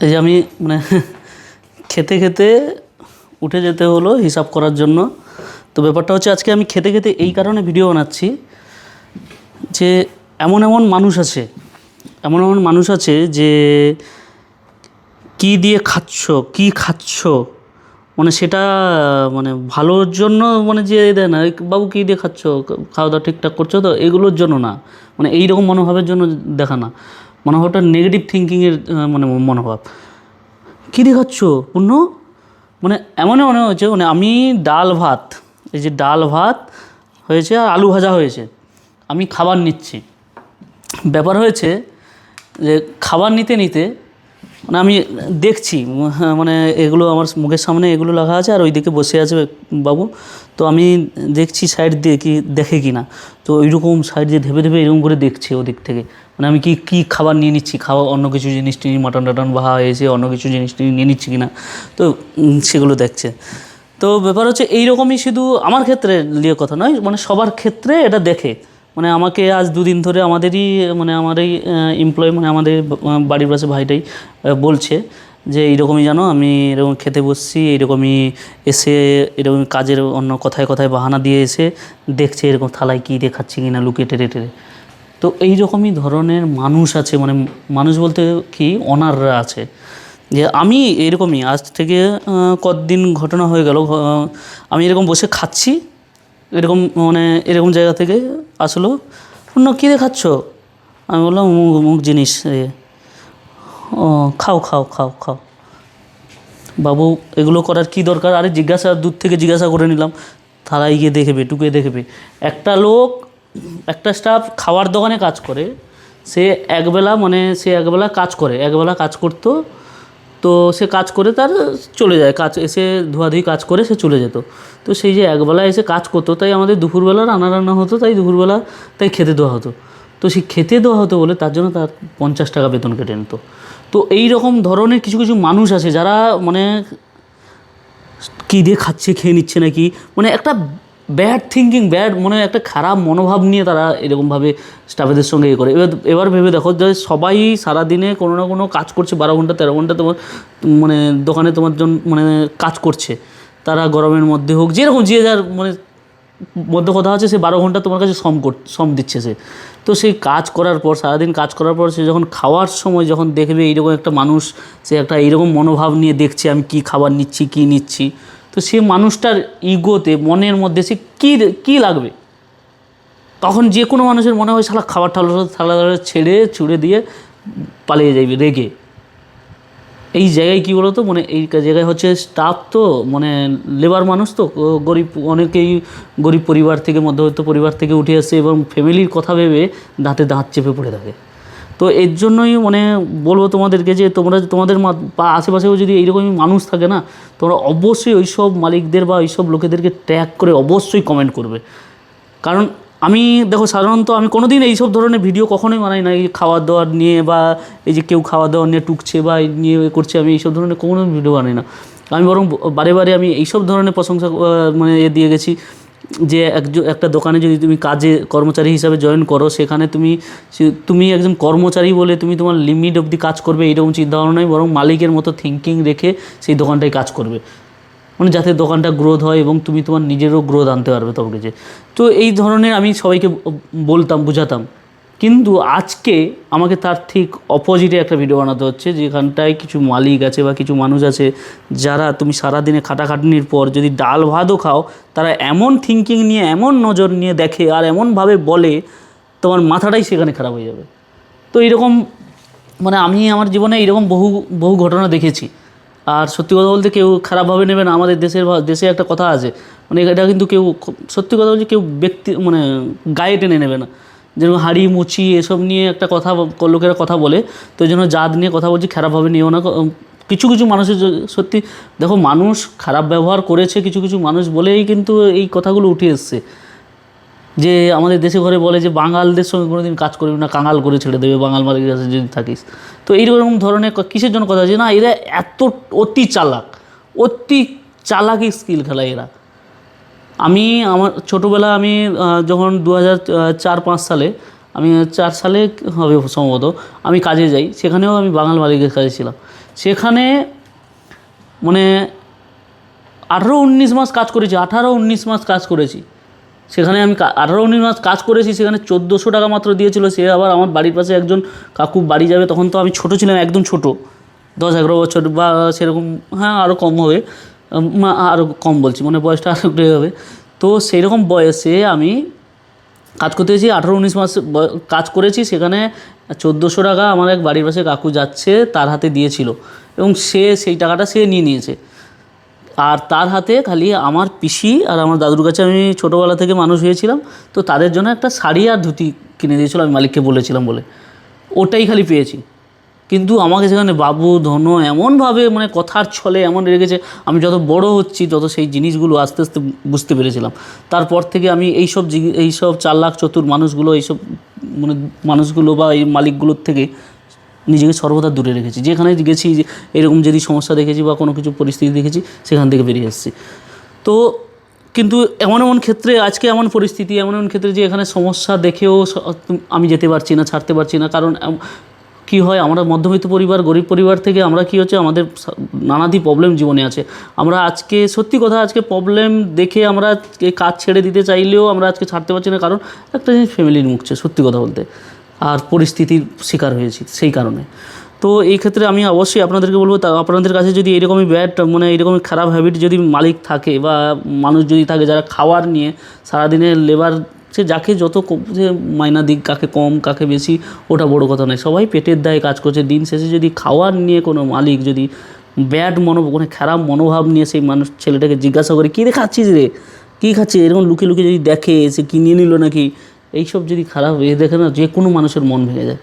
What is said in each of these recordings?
এই যে আমি মানে খেতে খেতে উঠে যেতে হলো হিসাব করার জন্য। তো ব্যাপারটা হচ্ছে আজকে আমি খেতে খেতে এই কারণে ভিডিও বানাচ্ছি যে এমন এমন মানুষ আছে, এমন এমন মানুষ আছে যে কী দিয়ে খাচ্ছ, কী খাচ্ছ, মানে সেটা মানে ভালোর জন্য মানে যে দেয় না, বাবু কী দিয়ে খাচ্ছ, খাওয়া দাওয়া ঠিকঠাক করছো তো, এগুলোর জন্য না, মানে এইরকম মনোভাবের জন্য দেখা না। মনোভাবটা নেগেটিভ থিঙ্কিংয়ের মানে মনোভাব। কী দিয়ে খাচ্ছ পূর্ণ, মানে এমন মনে হচ্ছে মানে আমি ডাল ভাত, এই যে ডাল ভাত হয়েছে আর আলু ভাজা হয়েছে, আমি খাবার নিচ্ছি। ব্যাপার হয়েছে যে খাবার নিতে নিতে মানে আমি দেখছি মানে এগুলো আমার মুখের সামনে এগুলো লেখা আছে আর ওইদিকে বসে আছে বাবু। তো আমি দেখছি সাইড দিয়ে কি দেখে কি না, তো ওইরকম সাইড দিয়ে ধেপে ধেপে এরকম করে দেখছে ওদিক থেকে, মানে আমি কি খাবার নিয়ে নিচ্ছি, খাওয়া অন্য কিছু জিনিস টিনিস মাটন টাটন বাহা হয়েছে, অন্য কিছু জিনিস নিয়ে নিচ্ছি কি না, তো সেগুলো দেখছে। তো ব্যাপার হচ্ছে এইরকমই, শুধু আমার ক্ষেত্রে নিয়ে কথা নয়, মানে সবার ক্ষেত্রে এটা দেখে। মানে আমাকে আজ দুদিন ধরে আমাদেরই মানে আমার এই এমপ্লয় মানে আমাদের বাড়ির পাশে ভাইটাই বলছে যে এইরকমই জানো আমি এরকম খেতে বসছি, এইরকমই এসে এরকম কাজের অন্য কথায় কথায় বাহানা দিয়ে এসে দেখছে এরকম থালায় কী দেখাচ্ছি কি না লুকিয়ে টেরে টেরে। তো এই রকমই ধরনের মানুষ আছে, মানে মানুষ বলতে কি অনাররা আছে। যে আমি এরকমই আজ থেকে কতদিন ঘটনা হয়ে গেল, আমি এরকম বসে খাচ্ছি, এরকম মানে এরকম জায়গা থেকে আসলো, অন্য কী দেখাচ্ছ, আমি বললাম মুখ মুখ জিনিস, ও খাও খাও খাও খাও বাবু, এগুলো করার কি দরকার, আরে জিজ্ঞাসা দূর থেকে জিজ্ঞাসা করে নিলাম, থালায় গিয়ে দেখবে টুকে দেখবে। একটা লোক একটা স্টাফ খাওয়ার দোকানে কাজ করে, সে একবেলা মানে সে একবেলা কাজ করে, একবেলা কাজ করতো, তো সে কাজ করে তার চলে যায়, কাজ এসে ধোয়াধুয়ি কাজ করে সে চলে যেত। তো সেই যে একবেলা এসে কাজ করতো, তাই আমাদের দুপুরবেলা রান্না হতো, তাই দুপুরবেলা তাই খেতে দেওয়া হতো। তো সেই খেতে দেওয়া হতো বলে তার জন্য তার 50 টাকা বেতন কেটে নিত। তো এই রকম ধরনের কিছু কিছু মানুষ আছে যারা মানে কী দিয়ে খাচ্ছে খেয়ে নিচ্ছে নাকি, মানে একটা ব্যাড থিঙ্কিং, ব্যাড মানে একটা খারাপ মনোভাব নিয়ে তারা এরকমভাবে স্টাফেদের সঙ্গে করে। এবার ভেবে দেখো যে সবাই সারাদিনে কোনো না কোনো কাজ করছে, 12 ঘন্টা 13 ঘন্টা তোমার মানে দোকানে তোমার জন্য মানে কাজ করছে, তারা গরমের মধ্যে হোক যেরকম যে যার মানে মধ্যে কথা আছে, সে 12 ঘন্টা তোমার কাছে শ্রম দিচ্ছে সে। তো সেই কাজ করার পর সারাদিন কাজ করার পর সে যখন খাওয়ার সময় যখন দেখবে এইরকম একটা মানুষ, সে একটা এইরকম মনোভাব নিয়ে দেখছে আমি কি খাবার নিচ্ছি কী নিচ্ছি, তো সে মানুষটার ইগোতে মনের মধ্যে সে কী লাগবে, তখন যে কোনো মানুষের মনে হয় শালা খাবার থালা ছেড়ে ছুড়ে দিয়ে পালিয়ে যাইবে রেগে। এই জায়গায় কী বলো তো, মানে এই জায়গায় হচ্ছে স্টাফ তো মানে লেবার মানুষ তো গরিব, অনেকেই গরিব পরিবার থেকে মধ্যবিত্ত পরিবার থেকে উঠে আসছে এবং ফ্যামিলির কথা ভেবে দাঁতে দাঁত চেপে পড়ে থাকে। তো এর জন্যই মানে বলবো তোমাদেরকে যে তোমরা তোমাদের আশেপাশেও যদি এইরকমই মানুষ থাকে না, তোমরা অবশ্যই ওই সব মালিকদের বা ওই সব লোকেদেরকে ট্যাগ করে অবশ্যই কমেন্ট করবে। কারণ আমি দেখো সাধারণত আমি কোনো দিন এইসব ধরনের ভিডিও কখনোই বানাই না, এই খাওয়ার দাওয়ার নিয়ে বা এই যে কেউ খাওয়া দাওয়ার নিয়ে টুকছে বা এই নিয়ে করছে, আমি এইসব ধরনের কোনো ভিডিও বানাই না। আমি বরং বারে বারে আমি এইসব ধরনের প্রশংসা মানে দিয়ে গেছি যে একটা দোকানে যদি তুমি কাজে কর্মচারী হিসাবে জয়েন করো, সেখানে তুমি একজন কর্মচারী বলে তুমি তোমার লিমিট অবধি কাজ করবে এইরকম চিন্তাভাবনা নয়, বরং মালিকের মতো থিঙ্কিং রেখে সেই দোকানটায় কাজ করবে, মানে যাতে দোকানটা গ্রোথ হয় এবং তুমি তোমার নিজেরও গ্রোথ আনতে পারবে তবে যে। তো এই ধরনের আমি সবাইকে বলতাম, বুঝাতাম। কিন্তু আজকে আমাকে তার ঠিক অপোজিটে একটা ভিডিও বানাতে হচ্ছে, যেখানটায় কিছু মালিক আছে বা কিছু মানুষ আছে যারা তুমি সারাদিনে খাটাখাটনির পর যদি ডাল ভাতও খাও, তারা এমন থিঙ্কিং নিয়ে এমন নজর নিয়ে দেখে আর এমনভাবে বলে তোমার মাথাটাই সেখানে খারাপ হয়ে যাবে। তো এইরকম মানে আমি আমার জীবনে এইরকম বহু ঘটনা দেখেছি। আর সত্যি কথা বলতে কেউ খারাপভাবে নেবে না, আমাদের দেশে একটা কথা আছে, মানে এটা কিন্তু কেউ সত্যি কথা বলছে কেউ ব্যক্তি মানে গায়ে টেনে নেবে না, যেরকম হাড়ি মুচি এসব নিয়ে একটা কথা লোকেরা কথা বলে, তো এই জন্য জাত নিয়ে কথা বলছি খারাপভাবে নিও না। কিছু কিছু মানুষের সত্যি দেখো মানুষ খারাপ ব্যবহার করেছে কিছু কিছু মানুষ বলেই কিন্তু এই কথাগুলো উঠে এসছে, যে আমাদের দেশে ঘরে বলে যে বাঙালদের সঙ্গে কোনো দিন কাজ করবি না, কাঙাল করে ছেড়ে দেবে বাঙাল মালিকের কাছে যদি থাকিস। তো এইরকম ধরনের কিসের জন্য কথা আছে না, এরা এত অতি চালাকি স্কিল খেলায় এরা। আমার ছোটোবেলা আমি যখন 2004-05 সালে আমি 4 সালে হবে সম্ভবত আমি কাজে যাই, সেখানেও আমি বাঙাল মালিকের কাজে ছিলাম। সেখানে মানে 18-19 মাস কাজ করেছি, 18-19 মাস কাজ করেছি সেখানে। আমি 18-19 মাস কাজ করেছি, সেখানে 1400 টাকা মাত্র দিয়েছিল। সে আবার আমার বাড়ির পাশে একজন কাকু বাড়ি যাবে, তখন তো আমি ছোটো ছিলাম, একদম ছোটো, 10-11 বছর বা সেরকম, হ্যাঁ আরও কম হবে, আরও কম বলছি, মানে বয়সটা আরও একটু হবে। তো সেই রকম বয়সে আমি কাজ করতে গেছি, 18-19 মাস কাজ করেছি। সেখানে 1400 টাকা আমার এক বাড়ির পাশে কাকু যাচ্ছে তার হাতে দিয়েছিল, এবং সে সেই টাকাটা সে নিয়ে নিয়েছে। আর তার হাতে খালি আমার পিসি আর আমার দাদুর কাছে আমি ছোটোবেলা থেকে মানুষ হয়েছিলাম, তো তাদের জন্য একটা শাড়ি আর ধুতি কিনে দিয়েছিল, আমি মালিককে বলেছিলাম বলে, ওটাই খালি পেয়েছি। কিন্তু আমাকে সেখানে বাবু ধন এমনভাবে মানে কথার ছলে এমন রেগেছে, আমি যত বড় হচ্ছি তত সেই জিনিসগুলো আস্তে আস্তে বুঝতে পেরেছিলাম। তারপর থেকে আমি এইসব চালাক চতুর মানুষগুলো, এইসব মানে মানুষগুলো বা এই মালিকগুলোর থেকে নিজেকে সর্বদা দূরে রেখেছি। যেখানে গেছি এরকম যদি সমস্যা দেখেছি বা কোনো কিছু পরিস্থিতি দেখেছি, সেখান থেকে বেরিয়ে এসেছি। তো কিন্তু এমন এমন ক্ষেত্রে আজকে এমন পরিস্থিতি, এমন এমন ক্ষেত্রে যে এখানে সমস্যা দেখেও আমি যেতে পারছি না, ছাড়তে পারছি না। কারণ কী হয়, আমরা মধ্যবিত্ত পরিবার, গরিব পরিবার থেকে আমরা কী হচ্ছে, আমাদের নানাদি প্রবলেম জীবনে আছে। আমরা আজকে সত্যি কথা, আজকে প্রবলেম দেখে আমরা কাজ ছেড়ে দিতে চাইলেও আমরা আজকে ছাড়তে পারছি না, কারণ একটা জিনিস ফ্যামিলির মুখছে, সত্যি কথা বলতে, আর পরিস্থিতির শিকার হয়েছি সেই কারণে। তো এই ক্ষেত্রে আমি অবশ্যই আপনাদেরকে বলবো, আপনাদের কাছে যদি এরকমই মানে এরকমই খারাপ হ্যাবিট যদি মালিক থাকে বা মানুষ যদি থাকে, যারা খাওয়ার নিয়ে সারাদিনের লেবার, সে যাকে যত যে মাইনা দিক, কাকে কম কাকে বেশি ওটা বড় কথা নয়, সবাই পেটের দায়ে কাজ করছে। দিন শেষে যদি খাওয়ার নিয়ে কোনো মালিক যদি মানে খারাপ মনোভাব নিয়ে সেই ছেলেটাকে জিজ্ঞাসা করে, কী রে খাচ্ছিস রে, কী খাচ্ছিস, এরকম লুকিয়ে লুকিয়ে যদি দেখে সে কী নিয়ে নিল নাকি, এইসব যদি খারাপ দেখে না, যে কোনো মানুষের মন ভেঙে যায়।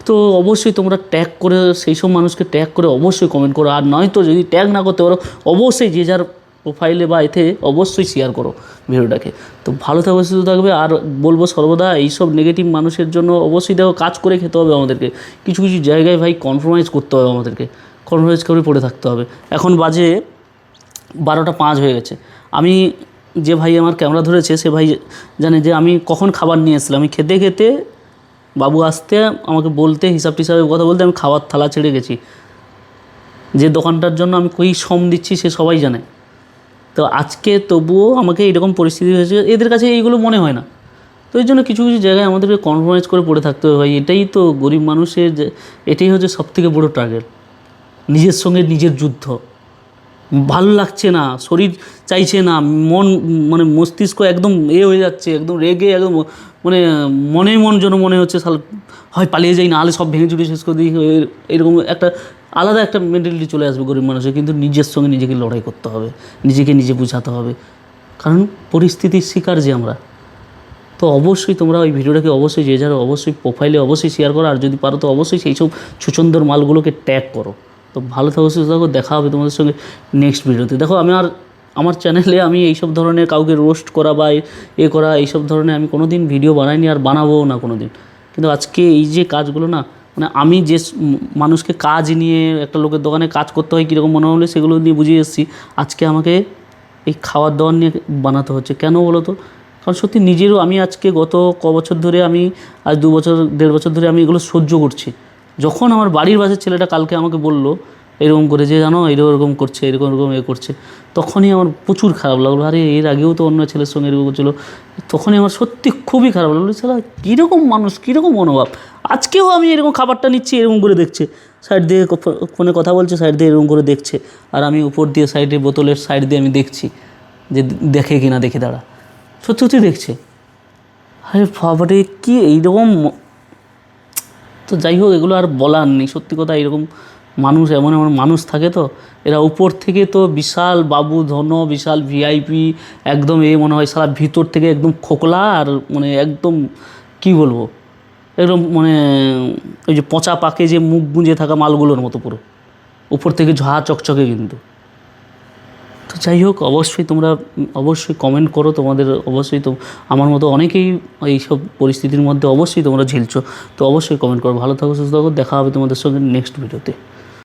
তো অবশ্যই তোমরা ট্যাগ করে, সেই সব মানুষকে ট্যাগ করে অবশ্যই কমেন্ট করো। আর নয়তো যদি ট্যাগ না করতে পারো, অবশ্যই যে যার প্রোফাইলে বা এতে অবশ্যই শেয়ার করো ভিডিওটাকে। তো ভালো থাকবে, সুস্থ থাকবে। আর বলবো সর্বদা এইসব নেগেটিভ মানুষের জন্য অবশ্যই দেখো কাজ করে খেতে হবে আমাদেরকে। কিছু কিছু জায়গায় ভাই কম্প্রোমাইজ করতে হবে আমাদেরকে, কম্প্রোমাইজ করে পড়ে থাকতে হবে। এখন বাজে 12টা 5 হয়ে গেছে। আমি যে ভাই আমার ক্যামেরা ধরেছে সে ভাই জানে যে আমি কখন খাবার নিয়ে এসেছিলাম। আমি খেতে খেতে বাবু আসতে আমাকে বলতে, হিসাব টিসাবের কথা বলতে, আমি খাবার থালা ছেড়ে গেছি। যে দোকানটার জন্য আমি কই শ্রম দিচ্ছি সে সবাই জানে। তো আজকে তবুও আমাকে এরকম পরিস্থিতি হয়েছে, এদের কাছে এইগুলো মনে হয় না। তো এই জন্য কিছু কিছু জায়গায় আমাদেরকে কম্প্রোমাইজ করে পড়ে থাকতে হবে ভাই। এটাই তো গরিব মানুষের, এটাই হচ্ছে সবথেকে বড় টার্গেট, নিজের সঙ্গে নিজের যুদ্ধ। ভালো লাগছে না, শরীর চাইছে না, মানে মস্তিষ্ক একদম হয়ে যাচ্ছে, একদম রেগে, একদম মানে মন যেন মনে হচ্ছে হয় পালিয়ে যাই, না হলে সব ভেঙে চুটে শেষ করে দিই, এরকম একটা আলাদা একটা মেন্টালিটি চলে আসবে গরিব মানুষের। কিন্তু নিজের সঙ্গে নিজেকে লড়াই করতে হবে, নিজেকে নিজে বোঝাতে হবে, কারণ পরিস্থিতির শিকার যে আমরা। তো অবশ্যই তোমরা ওই ভিডিওটাকে অবশ্যই যে যারা অবশ্যই প্রোফাইলে অবশ্যই শেয়ার করো, আর যদি পারো তো অবশ্যই সেই সব ছুচন্দর মালগুলোকে ট্যাগ করো। তো ভালো থাকো, সুস্থ থাকো, দেখা হবে তোমাদের সঙ্গে নেক্সট ভিডিওতে। দেখো আমার চ্যানেলে আমি এইসব ধরনের কাউকে রোস্ট করা বা করা এইসব ধরনের আমি কোনো দিন ভিডিও বানাইনি, আর বানাবোও না কোনো দিন। কিন্তু আজকে এই যে কাজগুলো না, মানে আমি যে মানুষকে কাজ নিয়ে, একটা লোকের দোকানে কাজ করতে হয় কীরকম মনে হলে সেগুলো নিয়ে বুঝিয়ে এসেছি। আজকে আমাকে এই খাওয়ার দাওয়ার নিয়ে বানাতে হচ্ছে, কেন বলো তো? কারণ সত্যি নিজেরও আমি আজকে গত বছর ধরে, আমি আজ 2 বছর 1.5 বছর ধরে আমি এগুলো সহ্য করছি। যখন আমার বাড়ির পাশের ছেলেটা কালকে আমাকে বললো এরকম করে, যে জানো এরকম করছে, এরকম করছে, তখনই আমার প্রচুর খারাপ লাগলো। আরে এর আগেও তো অন্য ছেলের সঙ্গে এরকম করছিলো, তখনই আমার সত্যি খুবই খারাপ লাগলো। ছেলে কীরকম মানুষ, কীরকম মনোভাব। আজকেও আমি এরকম খাবারটা নিচ্ছি, এরকম করে দেখছে, সাইড দিয়ে ফোনে কথা বলছে, সাইড দিয়ে এরকম করে দেখছে, আর আমি উপর দিয়ে সাইডে বোতলের সাইড দিয়ে আমি দেখছি যে দেখে কি না দেখে দাঁড়া, সত্যি সত্যি দেখছে। আরে বাবারে কি এইরকম। তো যাই হোক, এগুলো আর বলার নেই। সত্যি কথা, এরকম মানুষ, এমন মানুষ থাকে। তো এরা উপর থেকে তো বিশাল বাবু ধন, বিশাল ভিআইপি, একদম মনে হয় সারা ভিতর থেকে একদম খোকলা, আর মানে একদম কি বলবো, একদম মানে ওই যে পচা পাকে যে মুখ গুঁজে থাকা মালগুলোর মতো, পুরো উপর থেকে ঝা চকচকে। কিন্তু তো যাই হোক, অবশ্যই তোমরা অবশ্যই কমেন্ট করো। তোমাদের অবশ্যই তো আমার মতো অনেকেই এইসব পরিস্থিতির মধ্যে অবশ্যই তোমরা ঝিলছো। তো অবশ্যই কমেন্ট করো। ভালো থাকো, সুস্থ থাকো, দেখা হবে তোমাদের সঙ্গে নেক্সট ভিডিওতে।